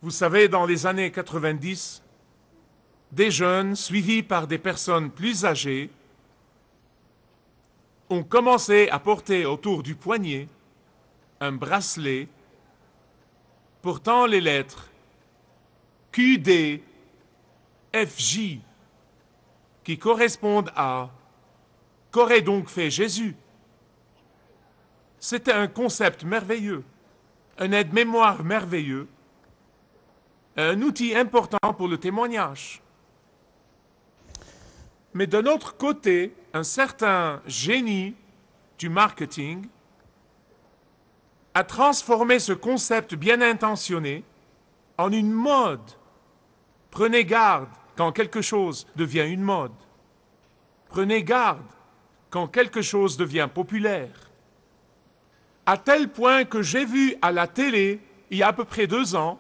Vous savez, dans les années 90, des jeunes, suivis par des personnes plus âgées, ont commencé à porter autour du poignet un bracelet portant les lettres QD, FJ, qui correspondent à « Qu'aurait donc fait Jésus ?» C'était un concept merveilleux, un aide-mémoire merveilleux, un outil important pour le témoignage. Mais d'un autre côté, un certain génie du marketing a transformé ce concept bien intentionné en une mode. Prenez garde quand quelque chose devient une mode. Prenez garde quand quelque chose devient populaire. À tel point que j'ai vu à la télé, il y a à peu près 2 ans,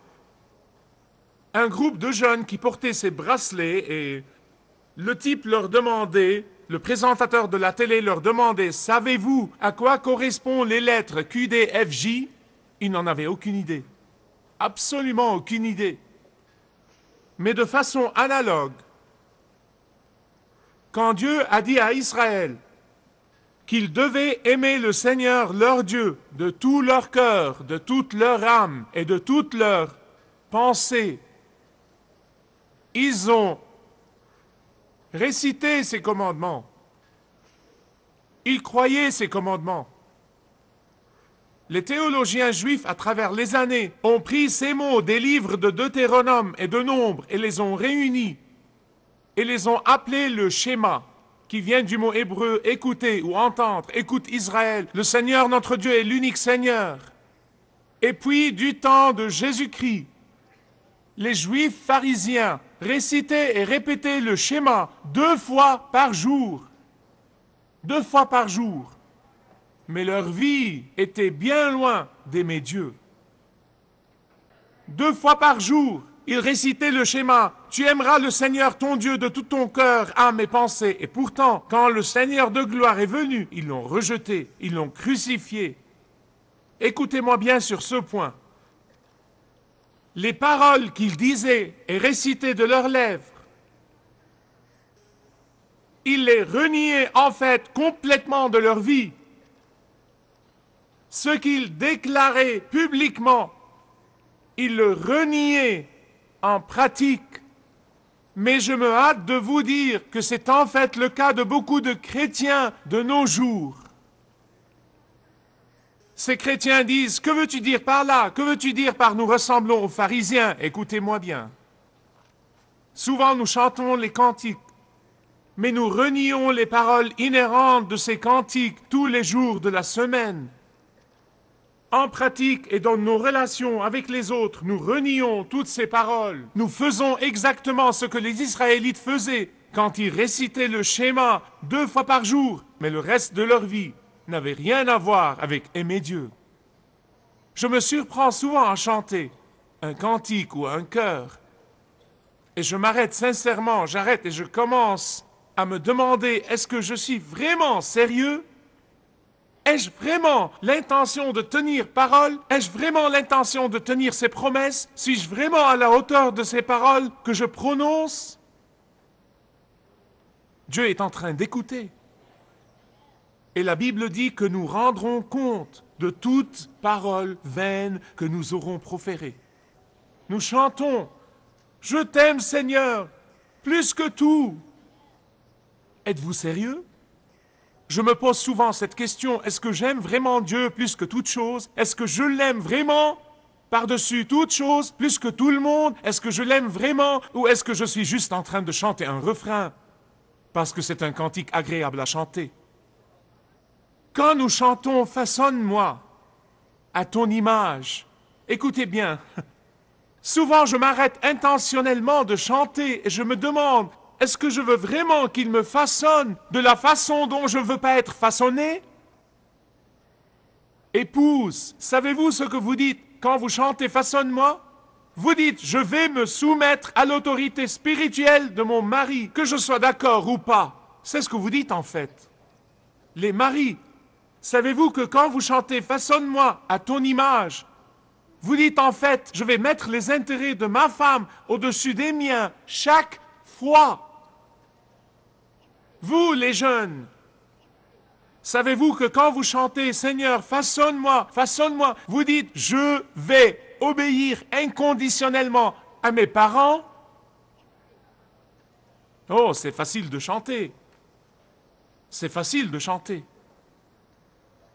un groupe de jeunes qui portaient ces bracelets et le type leur demandait, le présentateur de la télé leur demandait « Savez-vous à quoi correspondent les lettres QDFJ ?» Ils n'en avaient aucune idée. Absolument aucune idée. Mais de façon analogue, quand Dieu a dit à Israël qu'ils devaient aimer le Seigneur leur Dieu de tout leur cœur, de toute leur âme et de toute leur pensée, ils ont récité ces commandements. Ils croyaient ces commandements. Les théologiens juifs, à travers les années, ont pris ces mots des livres de Deutéronome et de Nombre et les ont réunis et les ont appelés le schéma, qui vient du mot hébreu écouter ou entendre. Écoute Israël, le Seigneur notre Dieu est l'unique Seigneur. Et puis, du temps de Jésus-Christ, les Juifs pharisiens récitaient et répétaient le schéma 2 fois par jour. 2 fois par jour. Mais leur vie était bien loin d'aimer Dieu. 2 fois par jour, ils récitaient le schéma « Tu aimeras le Seigneur ton Dieu de tout ton cœur, âme et pensée. » Et pourtant, quand le Seigneur de gloire est venu, ils l'ont rejeté, ils l'ont crucifié. Écoutez-moi bien sur ce point. Les paroles qu'ils disaient et récitaient de leurs lèvres, ils les reniaient en fait complètement de leur vie. Ce qu'ils déclaraient publiquement, ils le reniaient en pratique. Mais je me hâte de vous dire que c'est en fait le cas de beaucoup de chrétiens de nos jours. Ces chrétiens disent « Que veux-tu dire par là? Que veux-tu dire par nous ressemblons aux pharisiens ?» Écoutez-moi bien. Souvent nous chantons les cantiques, mais nous renions les paroles inhérentes de ces cantiques tous les jours de la semaine. En pratique et dans nos relations avec les autres, nous renions toutes ces paroles. Nous faisons exactement ce que les Israélites faisaient quand ils récitaient le schéma 2 fois par jour, mais le reste de leur vie n'avait rien à voir avec aimer Dieu. Je me surprends souvent à chanter un cantique ou un chœur, et je m'arrête sincèrement, j'arrête et je commence à me demander, est-ce que je suis vraiment sérieux? Ai-je vraiment l'intention de tenir parole? Ai-je vraiment l'intention de tenir ces promesses? Suis-je vraiment à la hauteur de ces paroles que je prononce? Dieu est en train d'écouter. Et la Bible dit que nous rendrons compte de toute parole vaine que nous aurons proférée. Nous chantons « Je t'aime Seigneur, plus que tout ». Êtes-vous sérieux? Je me pose souvent cette question, est-ce que j'aime vraiment Dieu plus que toute chose? Est-ce que je l'aime vraiment par-dessus toute chose, plus que tout le monde? Est-ce que je l'aime vraiment ou est-ce que je suis juste en train de chanter un refrain parce que c'est un cantique agréable à chanter? Quand nous chantons « Façonne-moi à ton image », écoutez bien, souvent je m'arrête intentionnellement de chanter et je me demande, est-ce que je veux vraiment qu'il me façonne de la façon dont je ne veux pas être façonné? Épouse, savez-vous ce que vous dites quand vous chantez « Façonne-moi » ? Vous dites « Je vais me soumettre à l'autorité spirituelle de mon mari, que je sois d'accord ou pas. » C'est ce que vous dites en fait. Les maris, savez-vous que quand vous chantez « Façonne-moi à ton image », Vous dites en fait, je vais mettre les intérêts de ma femme au-dessus des miens chaque fois. Vous, les jeunes, savez-vous que quand vous chantez « Seigneur, façonne-moi, façonne-moi », vous dites « Je vais obéir inconditionnellement à mes parents ». Oh, c'est facile de chanter. C'est facile de chanter.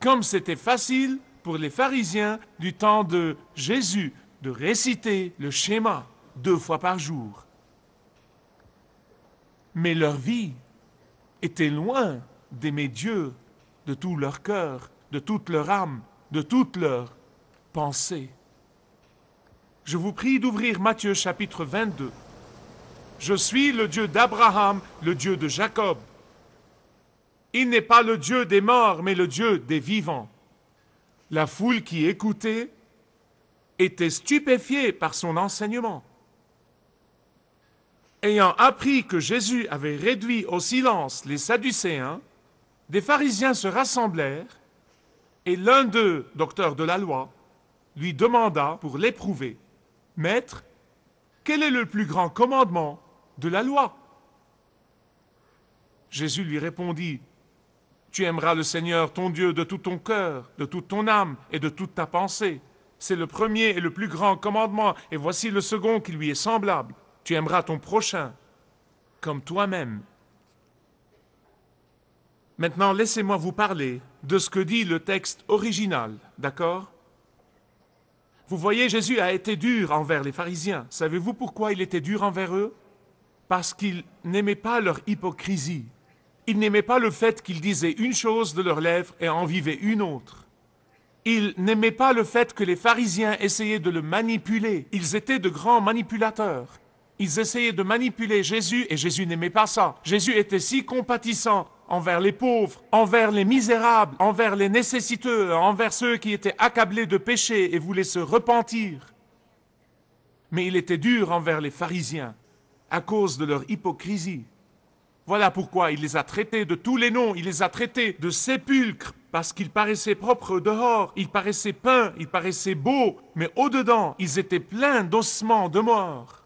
Comme c'était facile pour les pharisiens du temps de Jésus de réciter le schéma 2 fois par jour. Mais leur vie était loin d'aimer Dieu de tout leur cœur, de toute leur âme, de toute leur pensée. Je vous prie d'ouvrir Matthieu chapitre 22. Je suis le Dieu d'Abraham, le Dieu de Jacob. Il n'est pas le Dieu des morts, mais le Dieu des vivants. La foule qui écoutait était stupéfiée par son enseignement. Ayant appris que Jésus avait réduit au silence les Sadducéens, des pharisiens se rassemblèrent et l'un d'eux, docteur de la loi, lui demanda pour l'éprouver, « Maître, quel est le plus grand commandement de la loi ?» Jésus lui répondit, « Tu aimeras le Seigneur ton Dieu de tout ton cœur, de toute ton âme et de toute ta pensée. C'est le premier et le plus grand commandement, et voici le second qui lui est semblable. Tu aimeras ton prochain comme toi-même. » Maintenant, laissez-moi vous parler de ce que dit le texte original, d'accord? Vous voyez, Jésus a été dur envers les pharisiens. Savez-vous pourquoi il était dur envers eux? Parce qu'il n'aimait pas leur hypocrisie. Il n'aimait pas le fait qu'ils disaient une chose de leurs lèvres et en vivaient une autre. Il n'aimait pas le fait que les pharisiens essayaient de le manipuler. Ils étaient de grands manipulateurs. Ils essayaient de manipuler Jésus et Jésus n'aimait pas ça. Jésus était si compatissant envers les pauvres, envers les misérables, envers les nécessiteux, envers ceux qui étaient accablés de péché et voulaient se repentir. Mais il était dur envers les pharisiens à cause de leur hypocrisie. Voilà pourquoi il les a traités de tous les noms, il les a traités de sépulcres, parce qu'ils paraissaient propres dehors, ils paraissaient peints, ils paraissaient beaux, mais au-dedans, ils étaient pleins d'ossements de mort.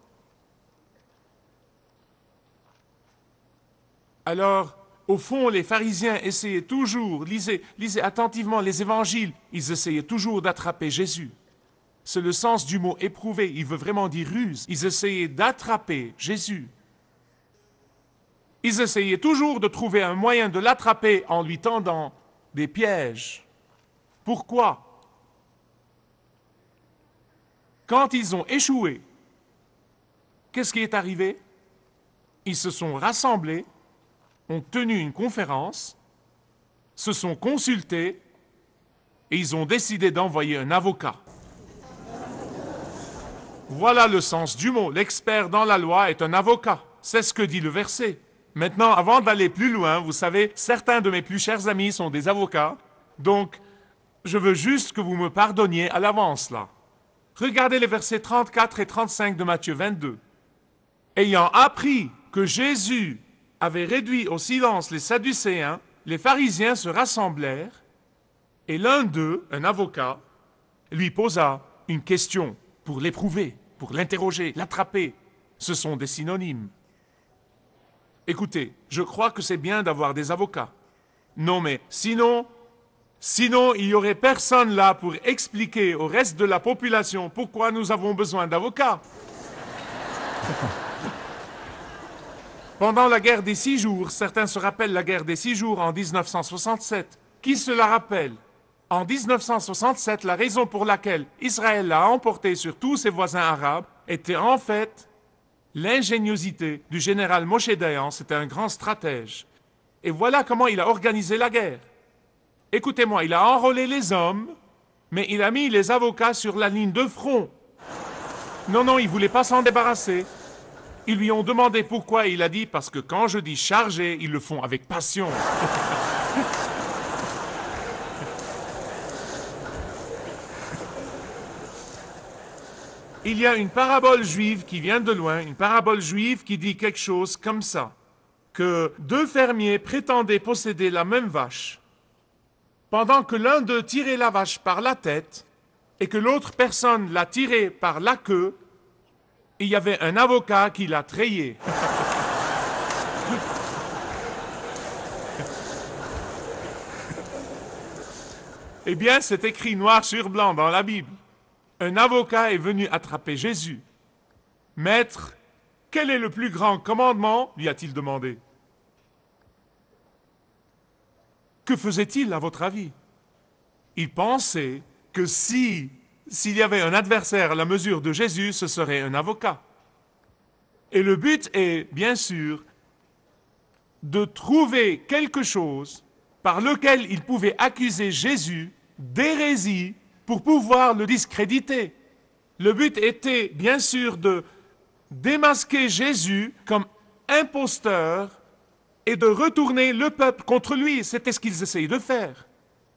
Alors, au fond, les pharisiens essayaient toujours, lisez attentivement les évangiles, ils essayaient toujours d'attraper Jésus. C'est le sens du mot éprouver, il veut vraiment dire ruse. Ils essayaient d'attraper Jésus. Ils essayaient toujours de trouver un moyen de l'attraper en lui tendant des pièges. Pourquoi? Quand ils ont échoué, qu'est-ce qui est arrivé? Ils se sont rassemblés, ont tenu une conférence, se sont consultés et ils ont décidé d'envoyer un avocat. Voilà le sens du mot. L'expert dans la loi est un avocat. C'est ce que dit le verset. Maintenant, avant d'aller plus loin, vous savez, certains de mes plus chers amis sont des avocats, donc je veux juste que vous me pardonniez à l'avance là. Regardez les versets 34 et 35 de Matthieu 22. Ayant appris que Jésus avait réduit au silence les Sadducéens, les pharisiens se rassemblèrent et l'un d'eux, un avocat, lui posa une question pour l'éprouver, pour l'interroger, l'attraper. Ce sont des synonymes. Écoutez, je crois que c'est bien d'avoir des avocats. Non, mais sinon, il n'y aurait personne là pour expliquer au reste de la population pourquoi nous avons besoin d'avocats. Pendant la guerre des 6 jours, certains se rappellent la guerre des 6 jours en 1967. Qui se la rappelle? En 1967, la raison pour laquelle Israël l'a emporté sur tous ses voisins arabes était en fait l'ingéniosité du général Moshe Dayan. C'était un grand stratège. Et voilà comment il a organisé la guerre. Écoutez-moi, il a enrôlé les hommes, mais il a mis les avocats sur la ligne de front. Non, il ne voulait pas s'en débarrasser. Ils lui ont demandé pourquoi, il a dit, parce que quand je dis charger, ils le font avec passion. Il y a une parabole juive qui vient de loin, une parabole juive qui dit quelque chose comme ça, que 2 fermiers prétendaient posséder la même vache. Pendant que l'un d'eux tirait la vache par la tête, et que l'autre personne l'a tiré par la queue, il y avait un avocat qui l'a trayé. Eh bien, c'est écrit noir sur blanc dans la Bible. Un avocat est venu attraper Jésus. « Maître, quel est le plus grand commandement ?» lui a-t-il demandé. Que faisait-il, à votre avis? Il pensait que s'il y avait un adversaire à la mesure de Jésus, ce serait un avocat. Et le but est, bien sûr, de trouver quelque chose par lequel il pouvait accuser Jésus d'hérésie pour pouvoir le discréditer. Le but était, bien sûr, de démasquer Jésus comme imposteur et de retourner le peuple contre lui. C'était ce qu'ils essayaient de faire.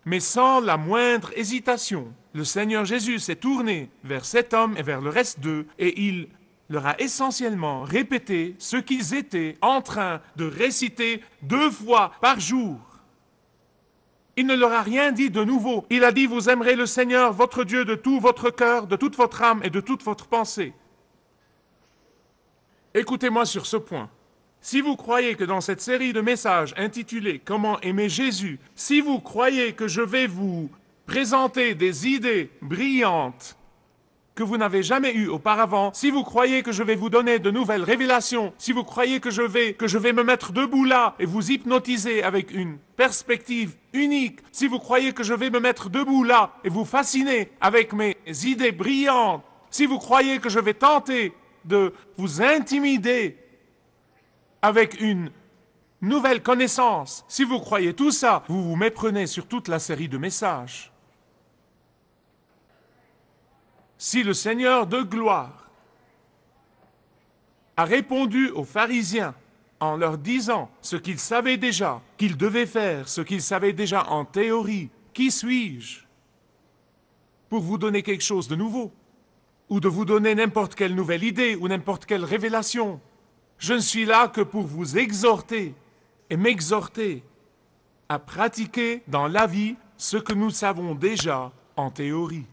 Mais sans la moindre hésitation, le Seigneur Jésus s'est tourné vers cet homme et vers le reste d'eux, et il leur a essentiellement répété ce qu'ils étaient en train de réciter 2 fois par jour. Il ne leur a rien dit de nouveau. Il a dit, vous aimerez le Seigneur, votre Dieu, de tout votre cœur, de toute votre âme et de toute votre pensée. Écoutez-moi sur ce point. Si vous croyez que dans cette série de messages intitulée « Comment aimer Jésus », si vous croyez que je vais vous présenter des idées brillantes que vous n'avez jamais eues auparavant, si vous croyez que je vais vous donner de nouvelles révélations, si vous croyez que je vais me mettre debout là et vous hypnotiser avec une perspective unique, si vous croyez que je vais me mettre debout là et vous fasciner avec mes idées brillantes, si vous croyez que je vais tenter de vous intimider avec une nouvelle connaissance, si vous croyez tout ça, vous vous méprenez sur toute la série de messages. Si le Seigneur de gloire a répondu aux pharisiens en leur disant ce qu'ils savaient déjà, qu'ils devaient faire, ce qu'ils savaient déjà en théorie, qui suis-je pour vous donner quelque chose de nouveau, ou de vous donner n'importe quelle nouvelle idée ou n'importe quelle révélation? Je ne suis là que pour vous exhorter et m'exhorter à pratiquer dans la vie ce que nous savons déjà en théorie.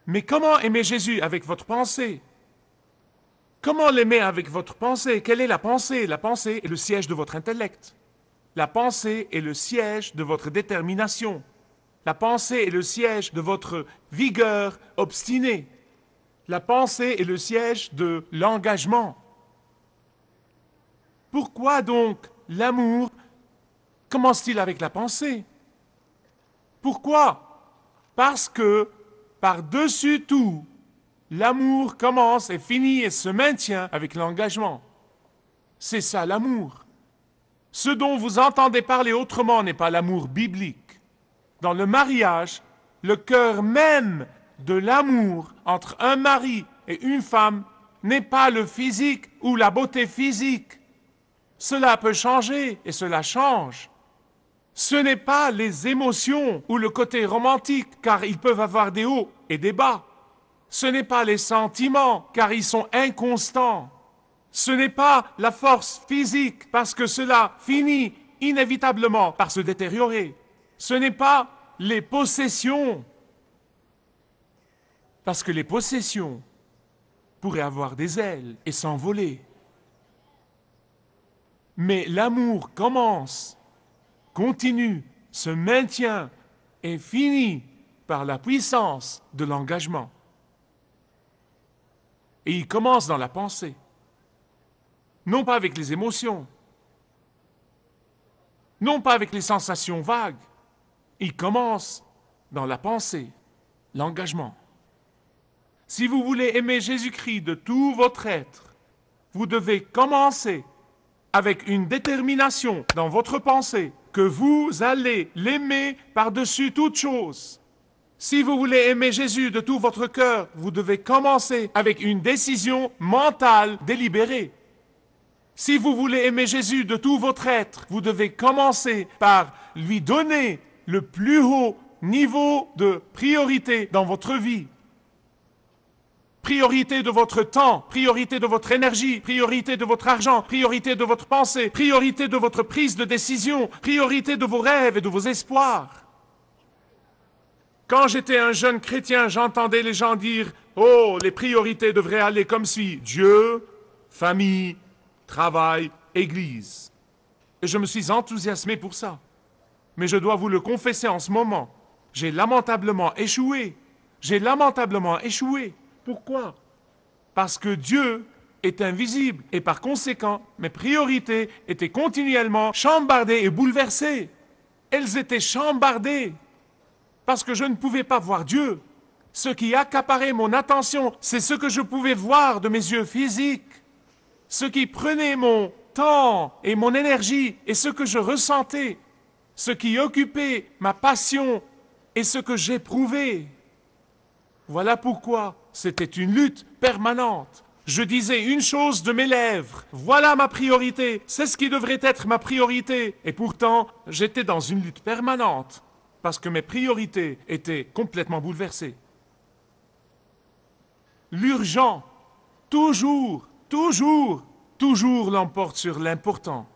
Mais comment aimer Jésus avec votre pensée? Comment l'aimer avec votre pensée? Quelle est la pensée? La pensée est le siège de votre intellect. La pensée est le siège de votre détermination. La pensée est le siège de votre vigueur obstinée. La pensée est le siège de l'engagement. Pourquoi donc l'amour commence-t-il avec la pensée? Pourquoi? Parce que par-dessus tout, l'amour commence et finit et se maintient avec l'engagement. C'est ça l'amour. Ce dont vous entendez parler autrement n'est pas l'amour biblique. Dans le mariage, le cœur même de l'amour entre un mari et une femme n'est pas le physique ou la beauté physique. Cela peut changer et cela change. Ce n'est pas les émotions ou le côté romantique, car ils peuvent avoir des hauts et des bas. Ce n'est pas les sentiments, car ils sont inconstants. Ce n'est pas la force physique, parce que cela finit inévitablement par se détériorer. Ce n'est pas les possessions, parce que les possessions pourraient avoir des ailes et s'envoler. Mais l'amour commence, continue, se maintient et finit par la puissance de l'engagement. Et il commence dans la pensée, non pas avec les émotions, non pas avec les sensations vagues. Il commence dans la pensée, l'engagement. Si vous voulez aimer Jésus-Christ de tout votre être, vous devez commencer avec une détermination dans votre pensée que vous allez l'aimer par-dessus toute chose. Si vous voulez aimer Jésus de tout votre cœur, vous devez commencer avec une décision mentale délibérée. Si vous voulez aimer Jésus de tout votre être, vous devez commencer par lui donner le plus haut niveau de priorité dans votre vie. Priorité de votre temps, priorité de votre énergie, priorité de votre argent, priorité de votre pensée, priorité de votre prise de décision, priorité de vos rêves et de vos espoirs. Quand j'étais un jeune chrétien, j'entendais les gens dire « Oh, les priorités devraient aller comme suit. Dieu, famille, travail, église. » Et je me suis enthousiasmé pour ça. Mais je dois vous le confesser en ce moment. J'ai lamentablement échoué. J'ai lamentablement échoué. Pourquoi? Parce que Dieu est invisible et par conséquent, mes priorités étaient continuellement chambardées et bouleversées. Elles étaient chambardées parce que je ne pouvais pas voir Dieu. Ce qui accaparait mon attention, c'est ce que je pouvais voir de mes yeux physiques. Ce qui prenait mon temps et mon énergie et ce que je ressentais. Ce qui occupait ma passion et ce que j'éprouvais. Voilà pourquoi c'était une lutte permanente. Je disais une chose de mes lèvres, voilà ma priorité, c'est ce qui devrait être ma priorité. Et pourtant, j'étais dans une lutte permanente, parce que mes priorités étaient complètement bouleversées. L'urgent, toujours l'emporte sur l'important.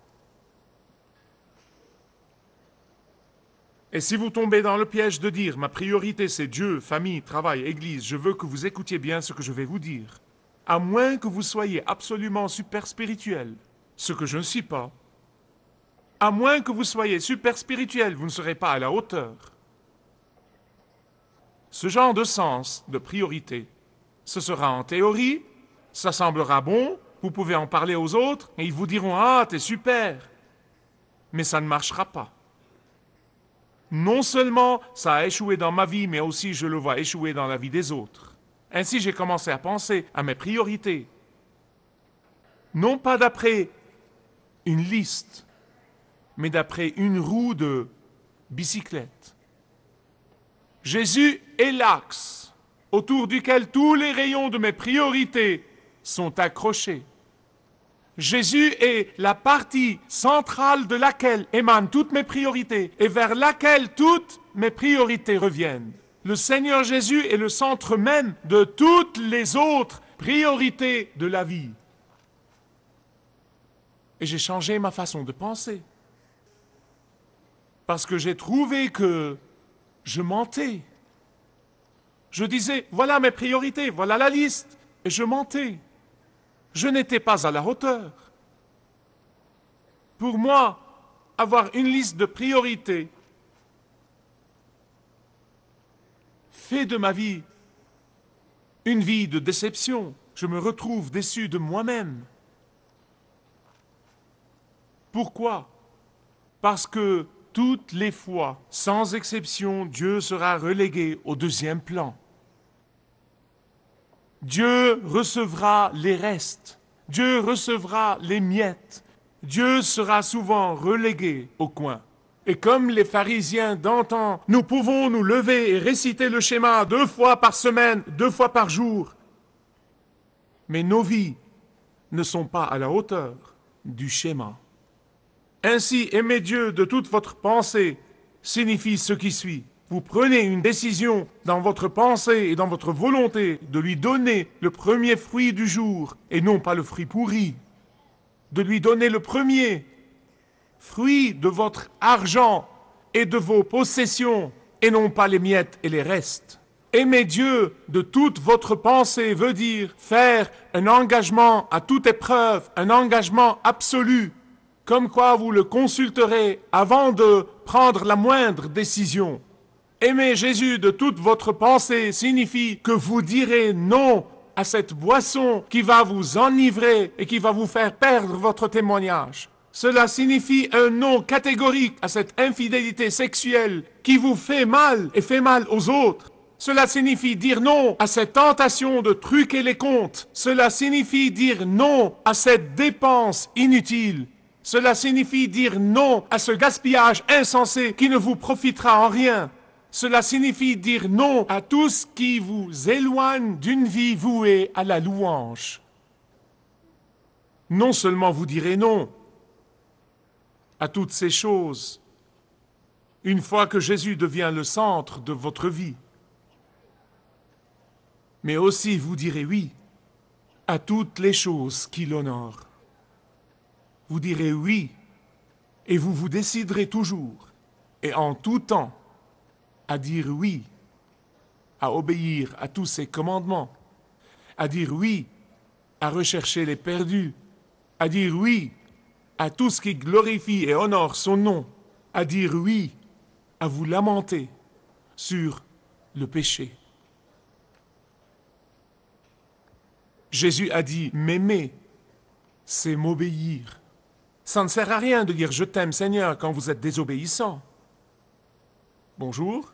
Et si vous tombez dans le piège de dire « ma priorité c'est Dieu, famille, travail, église », je veux que vous écoutiez bien ce que je vais vous dire. À moins que vous soyez absolument super spirituel, ce que je ne suis pas. À moins que vous soyez super spirituel, vous ne serez pas à la hauteur. Ce genre de sens, de priorité, ce sera en théorie, ça semblera bon, vous pouvez en parler aux autres, et ils vous diront « Ah, t'es super !» Mais ça ne marchera pas. Non seulement ça a échoué dans ma vie, mais aussi je le vois échouer dans la vie des autres. Ainsi, j'ai commencé à penser à mes priorités. Non pas d'après une liste, mais d'après une roue de bicyclette. Jésus est l'axe autour duquel tous les rayons de mes priorités sont accrochés. Jésus est la partie centrale de laquelle émanent toutes mes priorités et vers laquelle toutes mes priorités reviennent. Le Seigneur Jésus est le centre même de toutes les autres priorités de la vie. Et j'ai changé ma façon de penser. Parce que j'ai trouvé que je mentais. Je disais, voilà mes priorités, voilà la liste. Et je mentais. Je n'étais pas à la hauteur. Pour moi, avoir une liste de priorités fait de ma vie une vie de déception. Je me retrouve déçu de moi-même. Pourquoi? Parce que toutes les fois, sans exception, Dieu sera relégué au deuxième plan. Dieu recevra les restes. Dieu recevra les miettes. Dieu sera souvent relégué au coin. Et comme les pharisiens d'antan, nous pouvons nous lever et réciter le schéma 2 fois par semaine, 2 fois par jour. Mais nos vies ne sont pas à la hauteur du schéma. Ainsi, aimer Dieu de toute votre pensée signifie ce qui suit. Vous prenez une décision dans votre pensée et dans votre volonté de lui donner le premier fruit du jour et non pas le fruit pourri. De lui donner le premier fruit de votre argent et de vos possessions et non pas les miettes et les restes. Aimer Dieu de toute votre pensée veut dire faire un engagement à toute épreuve, un engagement absolu, comme quoi vous le consulterez avant de prendre la moindre décision. Aimer Jésus de toute votre pensée signifie que vous direz non à cette boisson qui va vous enivrer et qui va vous faire perdre votre témoignage. Cela signifie un non catégorique à cette infidélité sexuelle qui vous fait mal et fait mal aux autres. Cela signifie dire non à cette tentation de truquer les comptes. Cela signifie dire non à cette dépense inutile. Cela signifie dire non à ce gaspillage insensé qui ne vous profitera en rien. Cela signifie dire non à tout ce qui vous éloigne d'une vie vouée à la louange. Non seulement vous direz non à toutes ces choses, une fois que Jésus devient le centre de votre vie, mais aussi vous direz oui à toutes les choses qui l'honorent. Vous direz oui et vous vous déciderez toujours et en tout temps à dire oui à obéir à tous ses commandements, à dire oui, à rechercher les perdus, à dire oui à tout ce qui glorifie et honore son nom, à dire oui, à vous lamenter sur le péché. Jésus a dit « m'aimer », c'est m'obéir. Ça ne sert à rien de dire « je t'aime Seigneur » quand vous êtes désobéissant. Bonjour.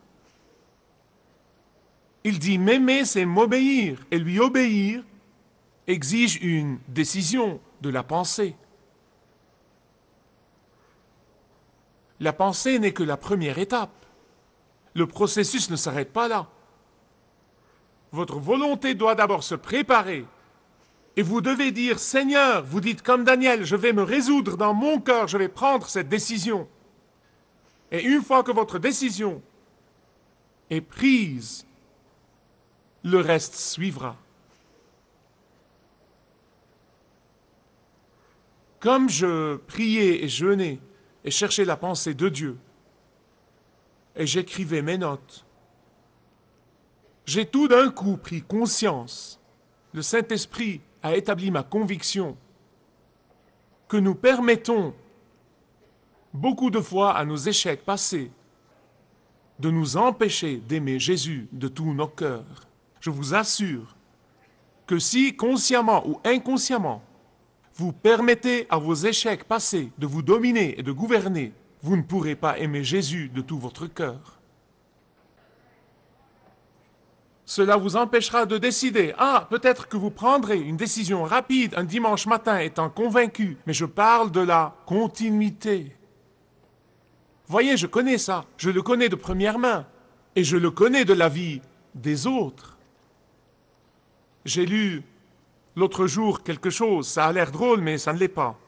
Il dit « m'aimer », c'est m'obéir, et lui obéir exige une décision de la pensée. La pensée n'est que la première étape. Le processus ne s'arrête pas là. Votre volonté doit d'abord se préparer. Et vous devez dire, Seigneur, vous dites comme Daniel, je vais me résoudre dans mon cœur, je vais prendre cette décision. Et une fois que votre décision est prise, le reste suivra. Comme je priais et jeûnais et cherchais la pensée de Dieu, et j'écrivais mes notes, j'ai tout d'un coup pris conscience, le Saint-Esprit a établi ma conviction que nous permettons beaucoup de fois à nos échecs passés de nous empêcher d'aimer Jésus de tous nos cœurs. Je vous assure que si, consciemment ou inconsciemment, vous permettez à vos échecs passés de vous dominer et de gouverner, vous ne pourrez pas aimer Jésus de tout votre cœur. Cela vous empêchera de décider. Ah, peut-être que vous prendrez une décision rapide un dimanche matin étant convaincu, mais je parle de la continuité. Voyez, je connais ça, je le connais de première main, et je le connais de la vie des autres. J'ai lu l'autre jour quelque chose, ça a l'air drôle, mais ça ne l'est pas,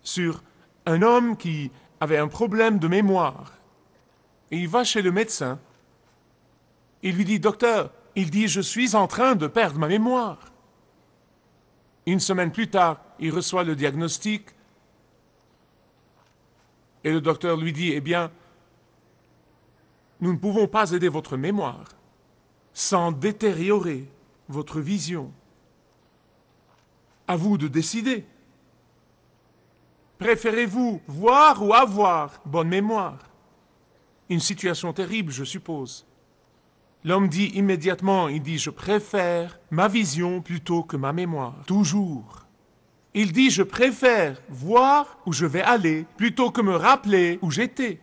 sur un homme qui avait un problème de mémoire. Et il va chez le médecin. Il lui dit, docteur, il dit, je suis en train de perdre ma mémoire. Une semaine plus tard, il reçoit le diagnostic et le docteur lui dit, eh bien, nous ne pouvons pas aider votre mémoire sans détériorer votre vision. À vous de décider. Préférez-vous voir ou avoir bonne mémoire? Une situation terrible, je suppose. L'homme dit immédiatement, il dit, je préfère ma vision plutôt que ma mémoire. Toujours. Il dit, je préfère voir où je vais aller plutôt que me rappeler où j'étais.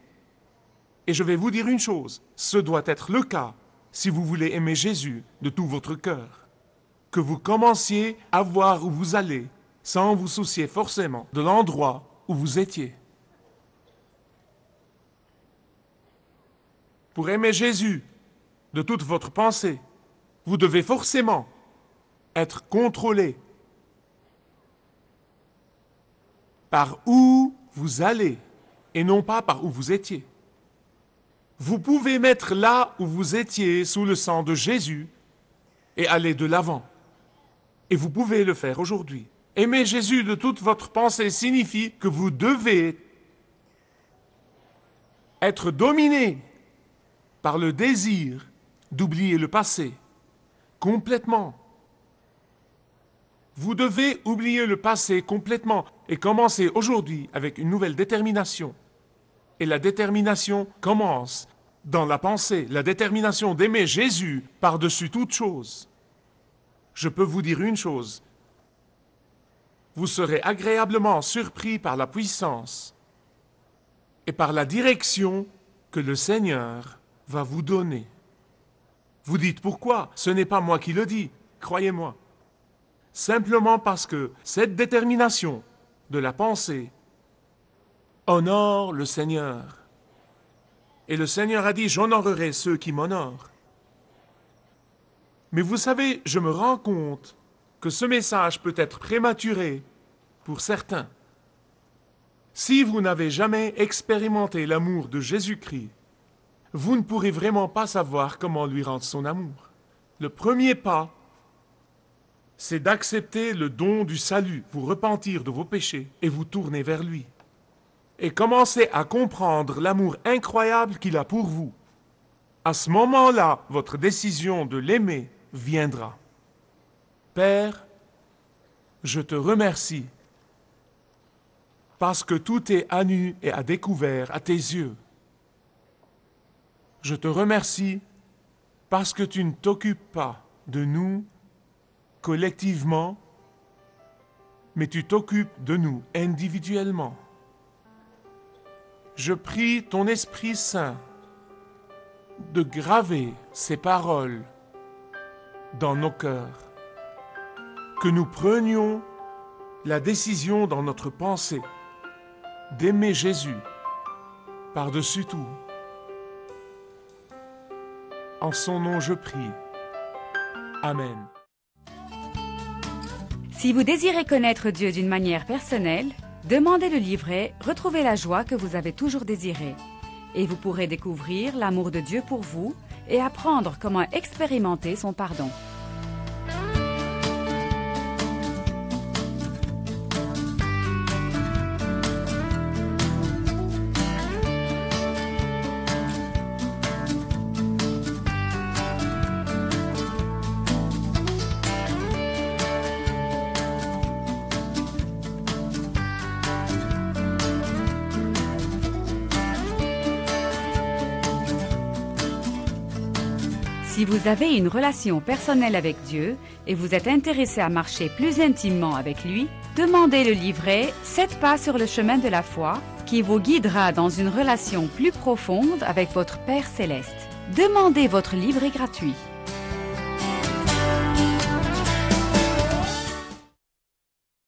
Et je vais vous dire une chose, ce doit être le cas si vous voulez aimer Jésus de tout votre cœur. Que vous commenciez à voir où vous allez sans vous soucier forcément de l'endroit où vous étiez. Pour aimer Jésus de toute votre pensée, vous devez forcément être contrôlé par où vous allez et non pas par où vous étiez. Vous pouvez mettre là où vous étiez sous le sang de Jésus et aller de l'avant. Et vous pouvez le faire aujourd'hui. Aimer Jésus de toute votre pensée signifie que vous devez être dominé par le désir d'oublier le passé, complètement. Vous devez oublier le passé complètement et commencer aujourd'hui avec une nouvelle détermination. Et la détermination commence dans la pensée, la détermination d'aimer Jésus par-dessus toute chose. Je peux vous dire une chose, vous serez agréablement surpris par la puissance et par la direction que le Seigneur va vous donner. Vous dites pourquoi? Ce n'est pas moi qui le dis, croyez-moi. Simplement parce que cette détermination de la pensée honore le Seigneur. Et le Seigneur a dit, j'honorerai ceux qui m'honorent. Mais vous savez, je me rends compte que ce message peut être prématuré pour certains. Si vous n'avez jamais expérimenté l'amour de Jésus-Christ, vous ne pourrez vraiment pas savoir comment lui rendre son amour. Le premier pas, c'est d'accepter le don du salut, vous repentir de vos péchés et vous tourner vers lui. Et commencer à comprendre l'amour incroyable qu'il a pour vous, À ce moment-là, votre décision de l'aimer viendra. Père, je te remercie parce que tout est à nu et à découvert à tes yeux. Je te remercie parce que tu ne t'occupes pas de nous collectivement, mais tu t'occupes de nous individuellement. Je prie ton Esprit Saint de graver ces paroles dans nos cœurs, que nous prenions la décision dans notre pensée d'aimer Jésus par-dessus tout. En son nom je prie. Amen. Si vous désirez connaître Dieu d'une manière personnelle, demandez le livret « Retrouvez la joie que vous avez toujours désirée » et vous pourrez découvrir l'amour de Dieu pour vous et apprendre comment expérimenter son pardon. Si vous avez une relation personnelle avec Dieu et vous êtes intéressé à marcher plus intimement avec lui, demandez le livret « 7 pas sur le chemin de la foi » qui vous guidera dans une relation plus profonde avec votre Père Céleste. Demandez votre livret gratuit.